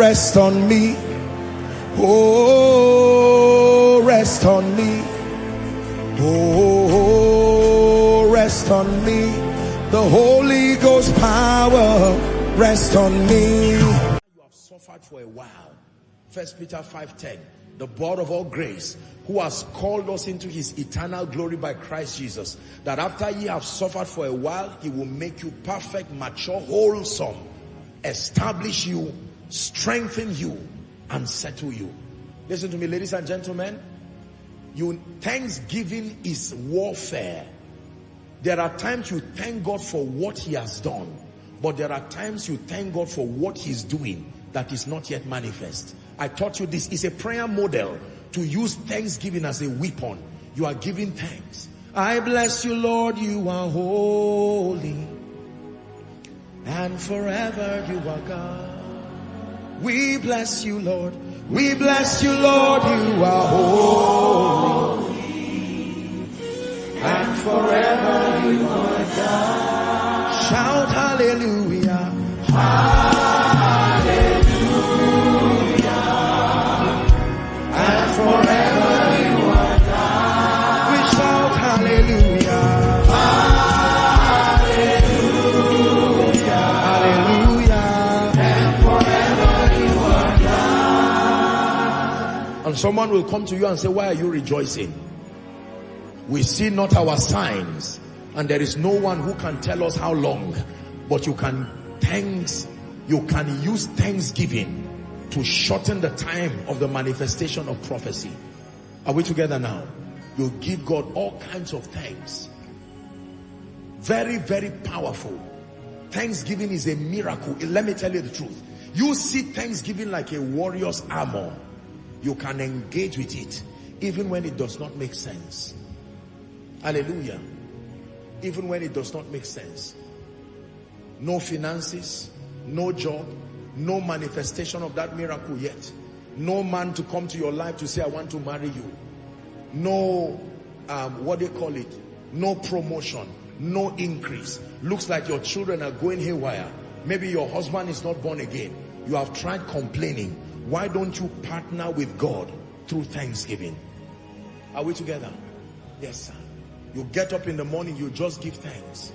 rest on me. Oh, rest on me. Oh, rest on me. The Holy Ghost power rest on me. You have suffered for a while. 1 Peter 5:10. The God of all grace, who has called us into his eternal glory by Christ Jesus, that after ye have suffered for a while, he will make you perfect, mature, wholesome, establish you, strengthen you, and settle you. Listen to me, ladies and gentlemen. Thanksgiving is warfare. There are times you thank God for what he has done, but there are times you thank God for what he's doing that is not yet manifest. I taught you this is a prayer model to use thanksgiving as a weapon. You are giving thanks. I bless you, Lord, you are holy, and forever you are God. We bless you, Lord. We bless you, Lord, you are holy, and forever you are God. Shout hallelujah. Forever you are God. We shout hallelujah. Hallelujah. Hallelujah. And forever you are God. And someone will come to you and say, why are you rejoicing? We see not our signs, and there is no one who can tell us how long. But you can use thanksgiving to shorten the time of the manifestation of prophecy. Are we together now? You give God all kinds of thanks. Very, very powerful. Thanksgiving is a miracle. Let me tell you the truth. You see thanksgiving like a warrior's armor. You can engage with it even when it does not make sense. Hallelujah. Even when it does not make sense. No finances, no job, no manifestation of that miracle yet. No man to come to your life to say, I want to marry you. No, no promotion, no increase. Looks like your children are going haywire. Maybe your husband is not born again. You have tried complaining. Why don't you partner with God through thanksgiving? Are we together? Yes, sir. You get up in the morning, you just give thanks.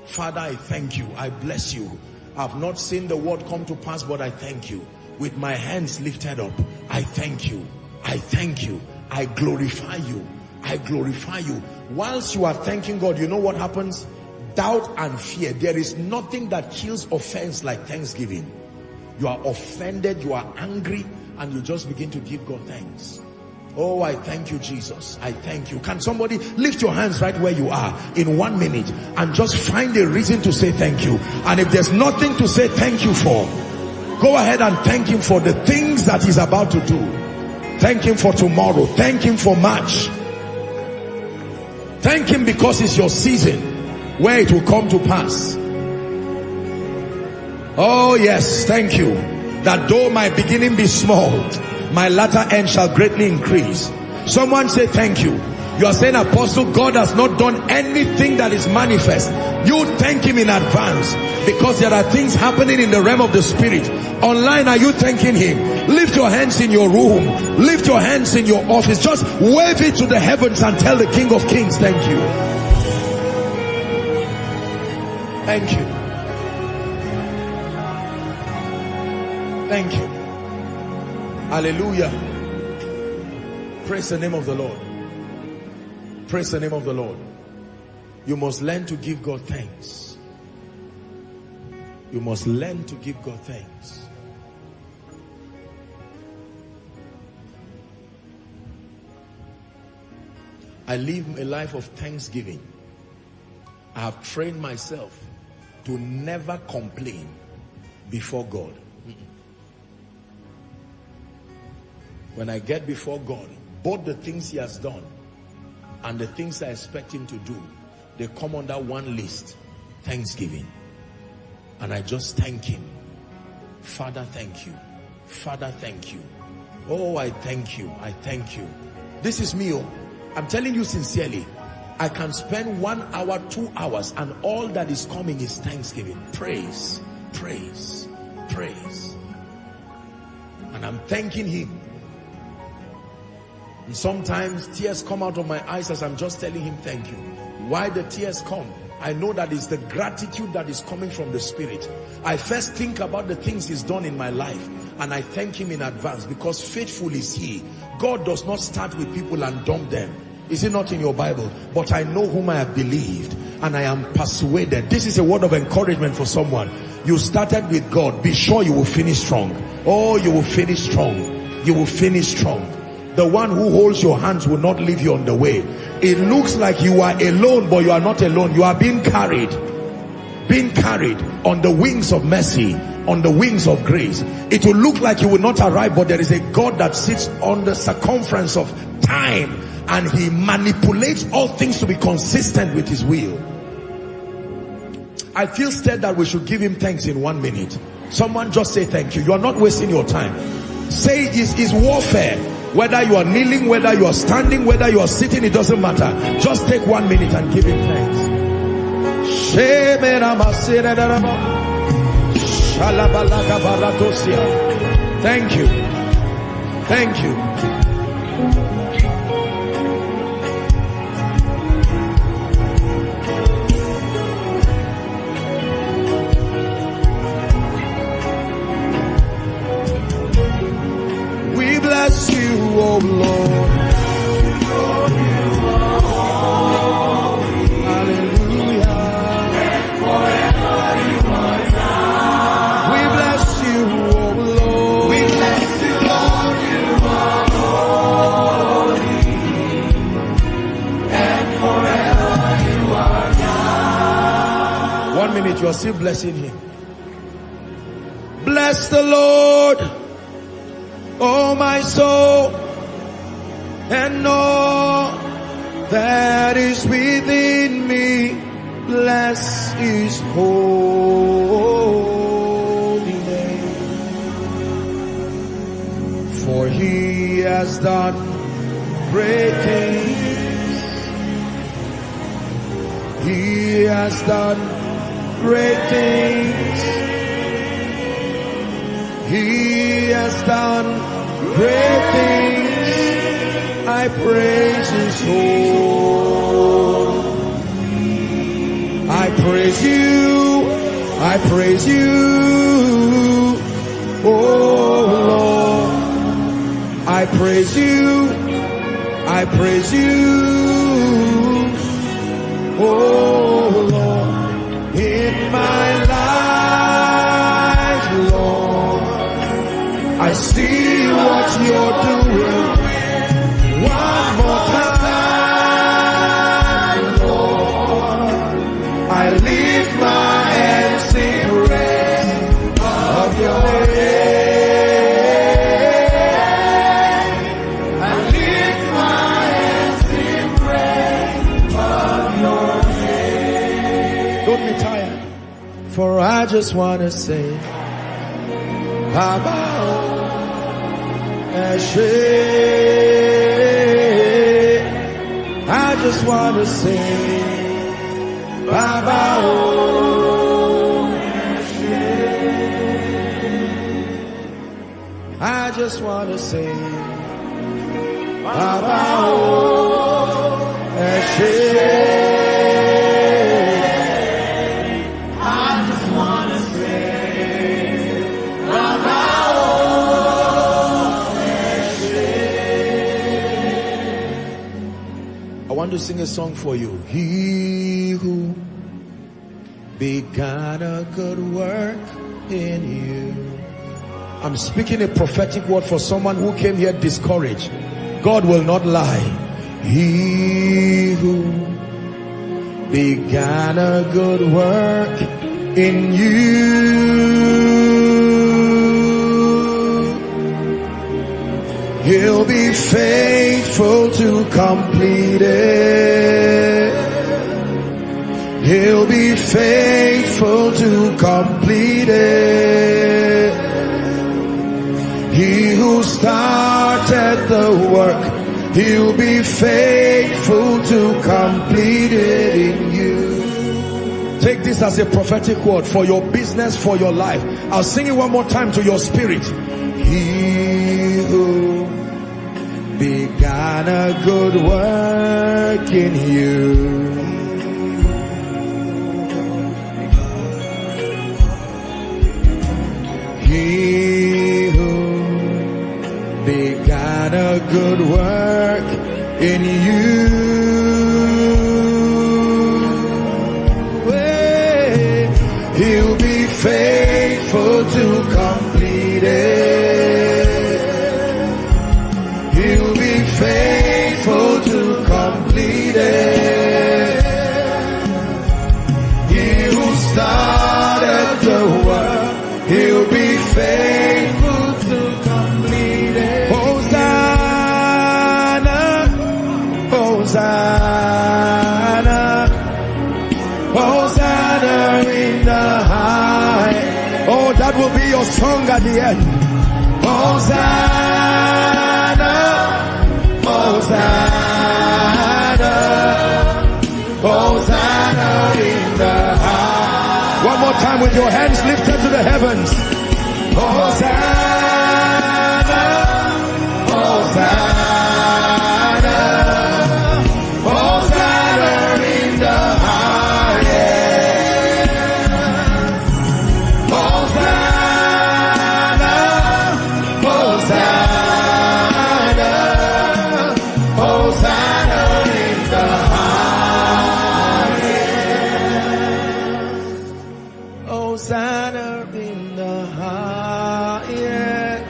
Father, I thank you. I bless you. I've not seen the word come to pass, but I thank you. With my hands lifted up, I thank you. I thank you. I glorify you. I glorify you. Whilst you are thanking God, you know what happens? Doubt and fear. There is nothing that kills offense like thanksgiving. You are offended, you are angry, and you just begin to give God thanks. Oh, I thank you, Jesus. I thank you. Can somebody lift your hands right where you are in 1 minute and just find a reason to say thank you? And if there's nothing to say thank you for, go ahead and thank him for the things that he's about to do. Thank him for tomorrow. Thank him for March. Thank him because it's your season where it will come to pass. Oh yes, thank you. That though my beginning be small, my latter end shall greatly increase. Someone say thank you. You are saying, Apostle, God has not done anything that is manifest. You thank him in advance because there are things happening in the realm of the spirit. Online, are you thanking him? Lift your hands in your room. Lift your hands in your office. Just wave it to the heavens and tell the King of Kings, thank you. Thank you. Thank you. Hallelujah. Praise the name of the Lord. Praise the name of the Lord. You must learn to give God thanks. You must learn to give God thanks. I live a life of thanksgiving. I have trained myself to never complain before God. When I get before God, both the things he has done and the things I expect him to do, they come under one list: thanksgiving. And I just thank him. Father, thank you. Father, thank you. Oh, I thank you. I thank you. This is me. Oh, I'm telling you sincerely. I can spend 1 hour, 2 hours, and all that is coming is thanksgiving. Praise, praise, praise. and I'm thanking him. And sometimes tears come out of my eyes as I'm just telling him thank you. Why the tears come? I know that it's the gratitude that is coming from the Spirit. I first think about the things he's done in my life, and I thank him in advance, because faithful is he. God does not start with people and dump them. Is it not in your Bible? But I know whom I have believed, and I am persuaded. This is a word of encouragement for someone. You started with God. Be sure you will finish strong. Oh, you will finish strong. You will finish strong. The one who holds your hands will not leave you on the way. It looks like you are alone, but you are not alone. You are being carried on the wings of mercy, on the wings of grace. It will look like you will not arrive, but there is a God that sits on the circumference of time, and he manipulates all things to be consistent with his will. I feel stirred that we should give him thanks in 1 minute. Someone just say thank you. You are not wasting your time. Say it is warfare. Whether you are kneeling, whether you are standing, whether you are sitting, it doesn't matter. Just take 1 minute and give him thanks. Thank you. Thank you. We bless you, oh Lord. You are still blessing him. Bless the Lord, oh my soul, and all that is within me. Bless his holy name. For he has done great things. He has done great things. He has done great things. I praise his holy. I praise you. I praise you. Oh Lord. I praise you. I praise you. Oh Lord. In my life, Lord, I see what you're doing. One more time, Lord, I lift my hands in praise of your name. I lift my hands in praise of your name. Don't be tired. For I just want to say, Baba, I just want to say, Baba, I just want to say, Baba, I want to sing a song for you. He who began a good work in you. I'm speaking a prophetic word for someone who came here discouraged. God will not lie. He who began a good work in you, he'll be faithful to complete it. He'll be faithful to complete it. He who started the work, he'll be faithful to complete it in you. Take this as a prophetic word for your business, for your life. I'll sing it one more time to your spirit. He who began a good work in you, he who began a good work in you, he'll be faithful to complete it. He'll be faithful to complete it. He who started the work, he'll be faithful to complete it. Hosanna, Hosanna, Hosanna in the high. Oh, that will be your song at the end. Hosanna, Hosanna, Hosanna in the high. One more time with your hands lifted to the heavens. Hosanna, Hosanna, Hosanna in the highest. Hosanna, Hosanna, Hosanna in the highest. Hosanna in the highest.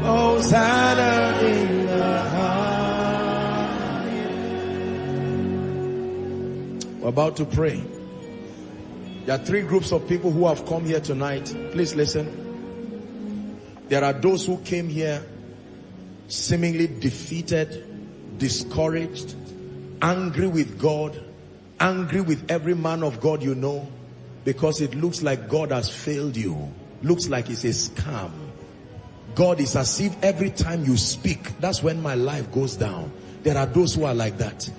Hosanna in the highest. We're about to pray. There are three groups of people who have come here tonight. Please listen. There are those who came here seemingly defeated, discouraged, angry with God, angry with every man of God you know, because it looks like God has failed you. Looks like it's a scam. God is as if every time you speak, that's when my life goes down. There are those who are like that.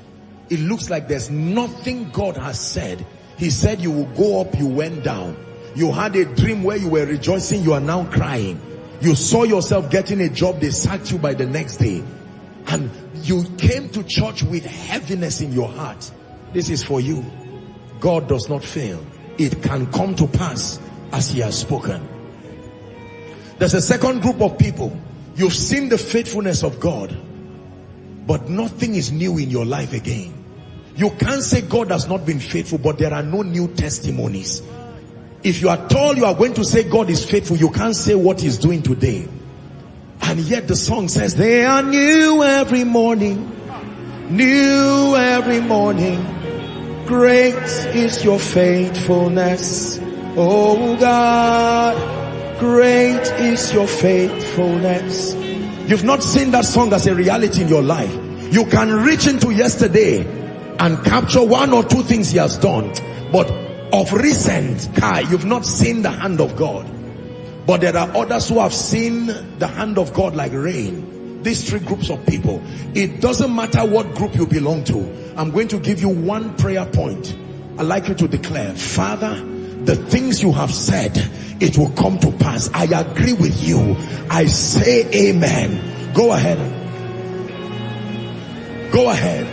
It looks like there's nothing God has said. He said you will go up, you went down. You had a dream where you were rejoicing, you are now crying. You saw yourself getting a job, they sacked you by the next day. And you came to church with heaviness in your heart. This is for you. God does not fail. It can come to pass as he has spoken. There's a second group of people. You've seen the faithfulness of God, but nothing is new in your life again. You can't say God has not been faithful, but there are no new testimonies. If you are told you are going to say God is faithful, you can't say what he's doing today. And yet the song says, they are new every morning, new every morning. Great is your faithfulness, oh God. Great is your faithfulness. You've not seen that song as a reality in your life. You can reach into yesterday and capture one or two things he has done, but of recent, you've not seen the hand of God. But there are others who have seen the hand of God like rain. These three groups of people, it doesn't matter what group you belong to. I'm going to give you one prayer point. I'd like you to declare, Father, the things you have said, it will come to pass. I agree with you. I say amen. Go ahead. Go ahead.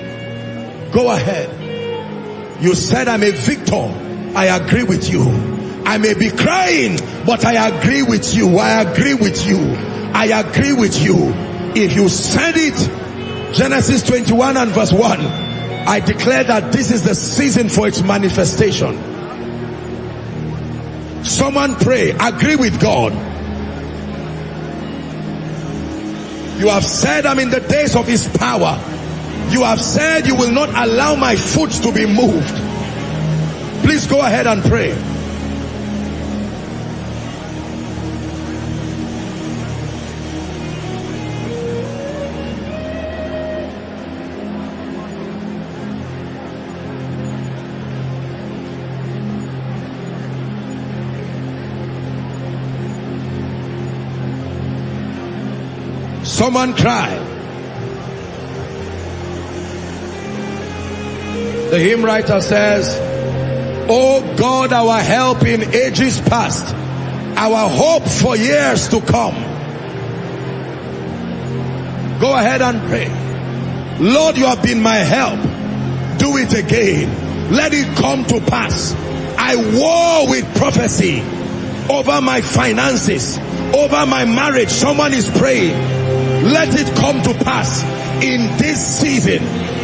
Go ahead. You said I'm a victor. I agree with you. I may be crying, but I agree with you. I agree with you. I agree with you. If you said it, Genesis 21 and verse 1, I declare that this is the season for its manifestation. Someone pray, agree with God. You have said I'm in the days of his power. You have said you will not allow my foot to be moved. Please go ahead and pray. Someone cry. The hymn writer says, oh God, our help in ages past, our hope for years to come. Go ahead and pray. Lord, you have been my help. Do it again. Let it come to pass. I war with prophecy over my finances, over my marriage. Someone is praying. Let it come to pass in this season.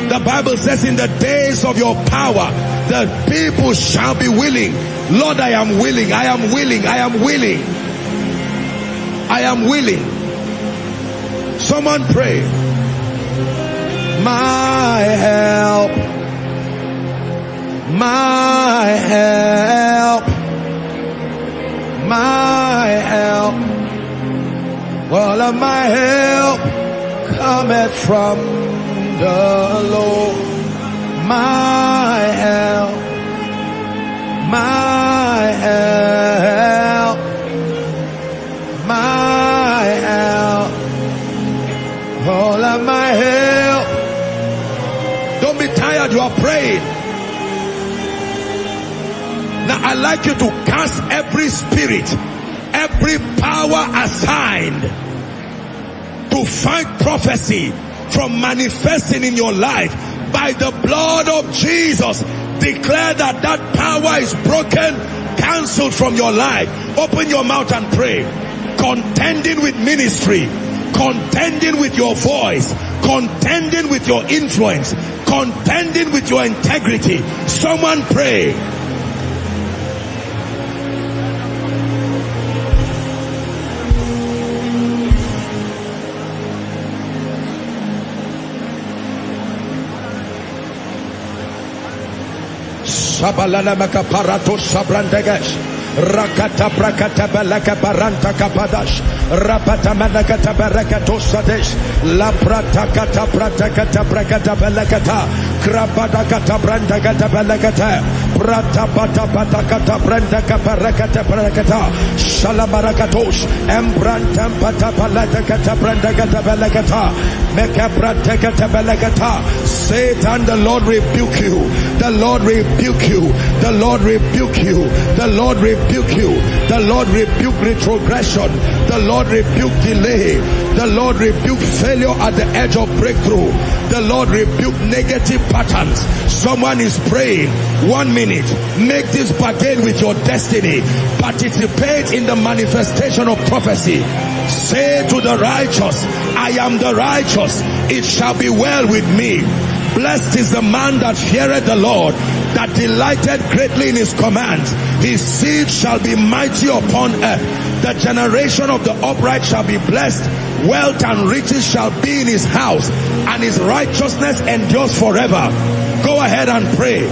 The Bible says in the days of your power, the people shall be willing. Lord, I am willing. I am willing. I am willing. I am willing. Someone pray. My help. My help. My help. All of my help cometh from the Lord. My help. My help. My help. All of my help. Don't be tired, you are praying. Now I'd like you to cast every spirit, every power assigned to fight prophecy from manifesting in your life. By the blood of Jesus, declare that that power is broken, cancelled from your life. Open your mouth and pray. Contending with ministry, contending with your voice, contending with your influence, contending with your integrity. Someone pray. Sabalala makaparato sabrandegesh. Rakata prakata balaka baranta kapadash. Rapata manakata barakato sadesh. La prata kata prata kata brakata balakata. Krabada kata branda kata balakata. Prata pata pata kata branda kaparakata barakata. Shalabarakatosh. Embrantam pata palata kata branda kata balakata. Mekabrata kata balakata. Satan, the Lord rebuke you. The Lord rebuke you. The Lord rebuke you. The Lord rebuke you. The Lord rebuke retrogression. The Lord rebuke delay. The Lord rebuke failure at the edge of breakthrough. The Lord rebuke negative patterns. Someone is praying. 1 minute. Make this bargain with your destiny. Participate in the manifestation of prophecy. Say to the righteous, I am the righteous. It shall be well with me. Blessed is the man that feareth the Lord, that delighted greatly in his commands. His seed shall be mighty upon earth. The generation of the upright shall be blessed. Wealth and riches shall be in his house, and his righteousness endures forever. Go ahead and pray.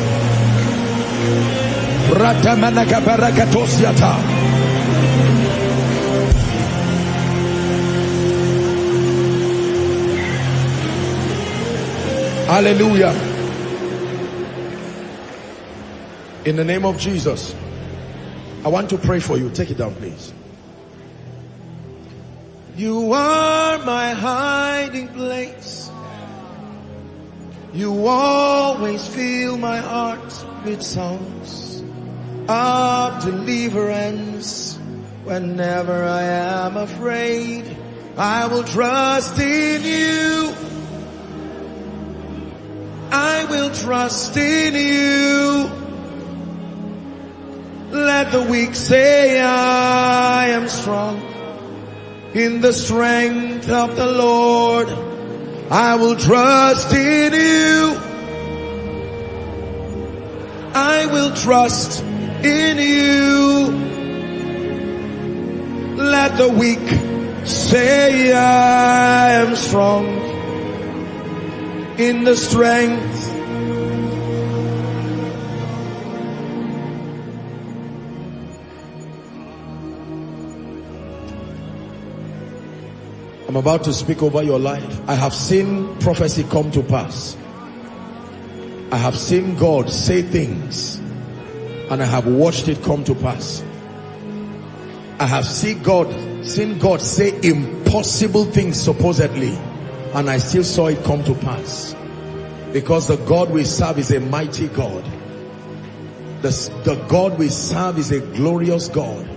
Hallelujah. In the name of Jesus, I want to pray for you. Take it down, please. You are my hiding place. You always fill my heart with songs of deliverance. Whenever I am afraid, I will trust in you. I will trust in you. Let the weak say I am strong in the strength of the Lord. I will trust in you. I will trust in you. Let the weak say I am strong in the strength. I'm about to speak over your life. I have seen prophecy come to pass. I have seen God say things, and I have watched it come to pass. I have seen God say impossible things supposedly, and I still saw it come to pass. Because the God we serve is a mighty God. The God we serve is a glorious God.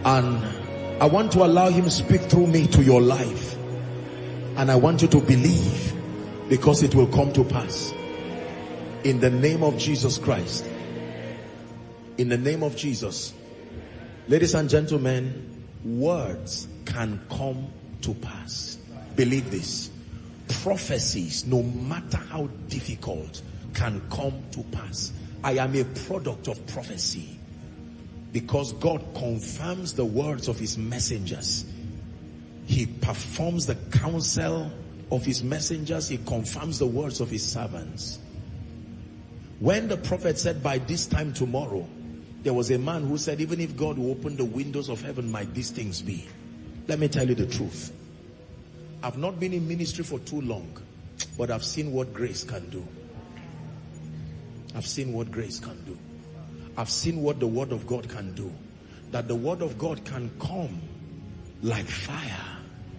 And I want to allow him to speak through me to your life. And I want you to believe, because it will come to pass. In the name of Jesus Christ. In the name of Jesus. Ladies and gentlemen, words can come to pass. Believe this. Prophecies, no matter how difficult, can come to pass. I am a product of prophecy, because God confirms the words of his messengers. He performs the counsel of his messengers. He confirms the words of his servants. When the prophet said, by this time tomorrow, there was a man who said, even if God will open the windows of heaven, might these things be? Let me tell you the truth. I've not been in ministry for too long, but I've seen what grace can do. I've seen what grace can do. I've seen what the word of God can do. That the word of God can come like fire